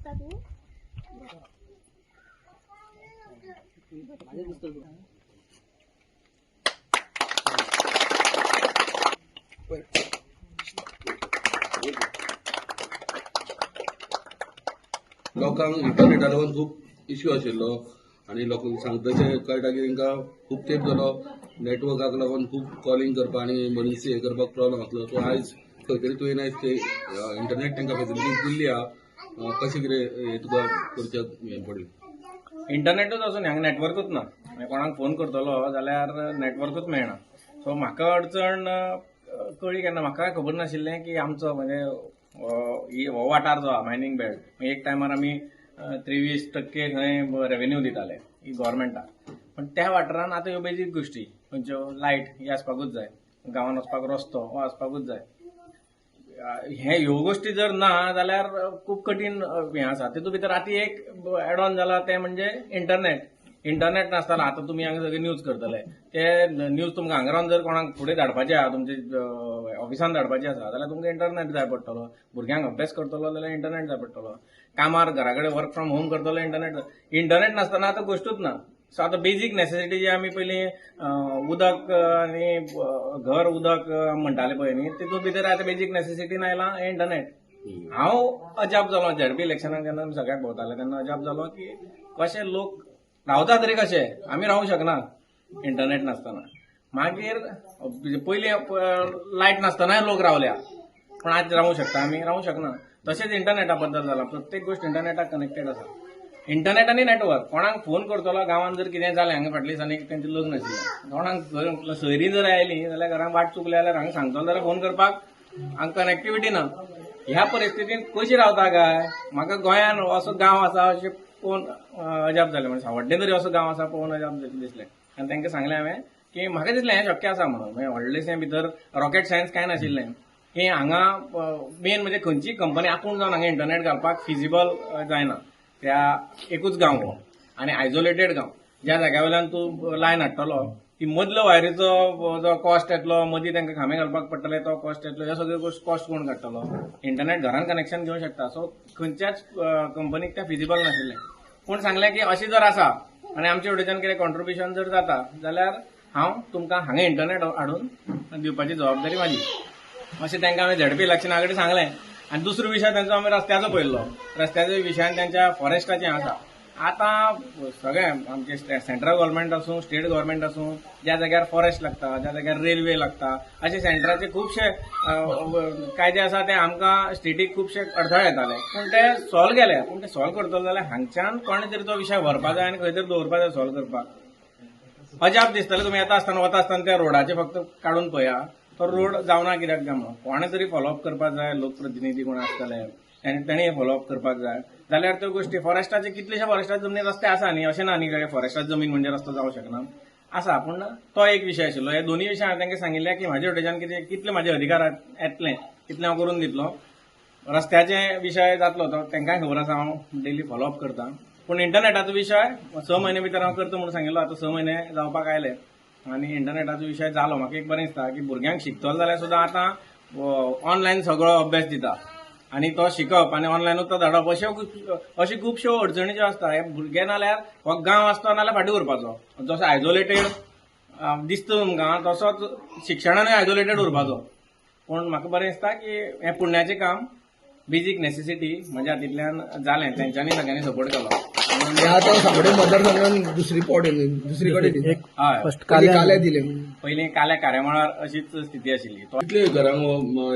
बसता तू लोकांक इंटरनेटा लागून खूप इश्यू आशिल्लो आनी लोकांक सांगताचे कळटा की तांकां खूब तेंप जालो नेटवर्काक लागून खूब कॉलिंग करपाक आनी मनीस हे करपाक प्रॉब्लम आसलो. सो आयज खंय तरी तुवें आयज ते इंटरनेट तांकां फेसिलिटीज दिल्ली आहा. कशें कितें हें तुका करचें हें पडलें? इंटरनेटूच आसून हांगा नेटवर्कूच ना. कोणाक फोन करतलो जाल्यार नेटवर्कूच मेळना. सो म्हाका अडचण कळ्ळी केन्ना म्हाका खबर नाशिल्लें की आमचो म्हणजे हो वाठार जो आहा मायनींग बेल्ट एक टायमार आमी 23% खंय रेव्हेन्यू दिताले ही गव्हर्मेंटाक. पण त्या वाठारान आतां ह्यो बेजीक गोश्टी खंयच्यो लायट ही आसपाकूच जाय, गांवांत वचपाक रस्तो हो आसपाकूच जाय. ह्यो गोश्टी जर ना जाल्यार खूब कठीण हें आसा. तितूंत भितर आतां एक एड ऑन जाला तें म्हणजे इंटरनेट नासताना आतां तुमी हांगा सगळे न्यूज करतले ते न्यूज तुमकां हांगा रावन जर कोणाक फुडें धाडपाचें आहा तुमचे ऑफिसान धाडपाचें आसा जाल्यार तुमकां इंटरनेट जाय पडटलो. भुरग्यांक अभ्यास करतलो जाल्यार इंटरनेट जाय पडटलो. कामार घरा कडेन वर्क फ्रॉम होम करतलो इंटरनेट नासतना आतां गोश्टूच ना. सो आतां बेजीक नेसेसिटी जी आमी पयलीं उदक आनी घर उदक म्हणटाले पळय न्ही तितूंत भितर आतां बेजीक नेसेसिटीन आयलां हें इंटरनेट. हांव अजाप जालो झेडपी इलेक्शनाक जेन्ना आमी सगळ्याक भोंवताले तेन्ना अजाप जालो की कशे लोक रावता तरी कशे आमी रावूंक शकना इंटरनेट नासतना. मागीर पयलीं लायट नासतनाय लोक रावल्या पण आज रावूंक शकता आमी रावूंक शकना. तशेंच इंटरनेटा बद्दल जाला. प्रत्येक गोश्ट इंटरनेटाक कनेक्टेड आसा. इंटरनेट आनी नेटवर्क कोणाक फोन करतलो गांवांत जर कितें जालें हांगा फाटल्या दिसांनी तेंचें लग्न आशिल्लें कोणाक सोयरीं जर आयलीं जाल्यार घरांत वाट चुकली जाल्यार हांगा सांगतलो जाल्यार फोन करपाक हांगा कनेक्टिविटी ना. ह्या परिस्थितींत कशी रावता काय म्हाका गोंयान असो गांव आसा अशें पळोवन अजाप जालें. म्हणजे सावड्डें तरी असो गांव आसा पळोवन अजाप दिसलें. आनी तांकां सांगलें हांवें की म्हाका दिसलें हें शक्य आसा म्हणून. म्हणजे व्हडलेशें भितर रॉकेट सायन्स कांय नाशिल्लें की हांगा मेन म्हणजे खंयचीय कंपनी आपूण जावन हांगा इंटरनेट घालपाक फिजिबल जायना. त्या एकूच गांव हो आनी आयसोलेटेड गांव ज्या जाग्या वयल्यान तूं लायन हाडटलो ती मदलो वायरीचो जो कॉस्ट येतलो मदीं तांकां खांबे घालपाक पडटले तो कॉस्ट येतलो ह्यो सगळ्यो कॉस्ट कोण काडटलो. इंटरनेट घरान कनेक्शन घेवंक शकता. सो खंयच्याच कंपनीक तें फिजिबल नाशिल्लें. पूण सांगलें की अशें जर आसा आनी आमचे वटेच्यान कितें कॉन्ट्रिब्युशन जर जाता जाल्यार हांव तुमकां हांगा इंटरनेट हाडून दिवपाची जबाबदारी म्हाजी अशें तांकां हांवें झेडपी इलेक्शना कडेन सांगलें. आनी दुसरो विशय तांचो आमी रस्त्याचो पळयल्लो. रस्त्याच्या विशयान तांच्या फॉरेस्टाचें आसा. आतां सगळें आमचे सेंट्रल गव्हर्मेंट आसूं स्टेट गव्हर्मेंट आसूं ज्या जाग्यार फॉरेस्ट लागता ज्या जाग्यार रेल्वे लागता अशे सेंटराचे खुबशे कायदे आसा ते आमकां स्टेटीक खुबशे अडथळे येताले पूण ते सॉल्व केले. पूण ते सॉल्व करतलो जाल्यार हांगच्यान कोणे तरी तो विशय व्हरपाक जाय आनी खंय तरी दवरपाक जाय सॉल्व करपाक. अजाप दिसतलें तुमी येता आसतना वता आसतना त्या रोडाचे फक्त काडून पळया तो रोड जावना कित्याक काय म्हणून. कोणे तरी फॉलोअप करपाक जाय. लोकप्रतिनिधी कोण आसतले तांणी फॉलोअप करपाक जाय जाल्यार त्यो गोश्टी फॉरेस्टाचे कितलेशे फॉरेस्टाचे जमनी रस्ते आसा न्ही अशें ना न्ही फॉरेस्टाची जमीन म्हणजे रस्तो जावंक शकना आसा. पूण तो एक विशय आशिल्लो. हे दोनूय विशय हांवें तांकां सांगिल्ले की म्हाजे वटेच्यान कितले म्हाजे अधिकार येतले तितलें हांव करून दितलो. रस्त्याचे विशय जातलो तो तांकांय खबर आसा हांव डेली फॉलोअप करता. पूण इंटरनेटाचो विशय 6 म्हयने भितर हांव करता म्हणून सांगिल्लो. आतां 6 म्हयने जावपाक आयले आनी इंटरनेटाचो विशय जालो. म्हाका एक बरें दिसता की भुरग्यांक शिकतलो जाल्यार सुद्दां आतां ऑनलायन सगळो अभ्यास दिता आनी तो शिकप आनी ऑनलायनूच तो धाडप अशी खुबश्यो अडचणी ज्यो आसता हे भुरगे नाल्यार हो गांव आसता नाल्यार फाटीं उरपाचो. जसो आयसोलेटेड दिसता तुमकां तसोच शिक्षणानूय आयसोलेटेड उरपाचो. पूण म्हाका बरें दिसता की हें पुण्याचें काम बेजीक नेसेसिटी म्हणजे हातूंतल्यान जालें तेंच्यांनी सगळ्यांनी सपोर्ट केलो. आतां सावडे मतदारसंघान दुसरी पोट दुसरी कडेन काले दिले. पयलीं काल्या कार्यामळार अशीच स्थिती आशिल्ली. कितले घरांक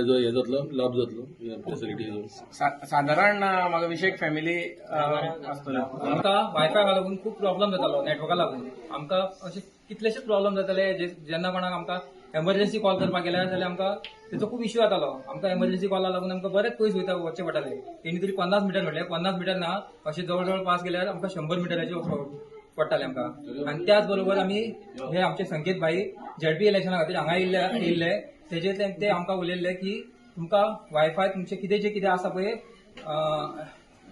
हे जातलो लाभ जातलो फेसिलिटीजो? सादारण म्हाका 20 फॅमिली आसतल्यो. आमकां वायफायका लागून खूब प्रॉब्लेम जातालो नेटवर्का लागून. आमकां अशे कितलेशेच प्रॉब्लेम जाताले जेन्ना कोणाक आमकां एमर्जन्सी कॉल करपाक गेल्यार जाल्यार आमकां तेचो खूब इश्यू जातालो. आमकां एमर्जन्सी कॉला लागून आमकां बरेच पयस वचचें पडटालें. तेणी तरी 50 मिटर म्हटलें 50 मिटर ना अशें जवळ जवळ पास गेल्यार आमकां 100 मिटराचेर पडटालें आमकां. आनी त्याच बरोबर आमी हे आमचे संकेत भाई झेडपी इलेक्शना खातीर हांगा येयल्ले तेजेर ते आमकां उलयल्ले की तुमकां वायफाय तुमचें कितें आसा पळय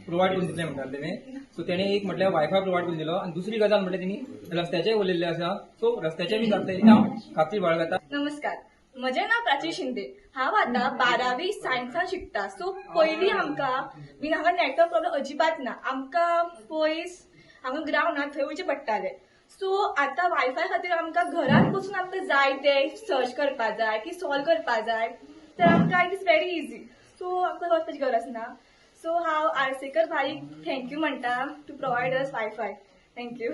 प्रोवायड करून दितले म्हणटाले तेणे. सो तेणे एक म्हटल्यार वायफाय प्रोवायड करून दिलो आनी दुसरी गजाल म्हटल्यार तेणी रस्त्याचेय उलयल्ले आसा. सो रस्त्याचेय बी जातले हांव खात्री बाळगता. नमस्कार. म्हजें नांव प्राची शिंदे. हांव आतां 12वी सायन्सान शिकता. सो पयलीं आमकां बीन हांगा नेटवर्क प्रॉब्लम अजिबात ना. आमकां पयस हांगा ग्रावंड आहा थंय वयचें पडटालें. सो आतां वायफाय खातीर आमकां घरांत बसून आमकां जाय तें सर्च करपाक जाय की सॉल्व करपाक जाय तर आमकां it is very easy. So आमकां वचपाची गरज ना. सो हांव आरसेकर भाईक थँक्यू म्हणटा to provide us wifi. Thank you.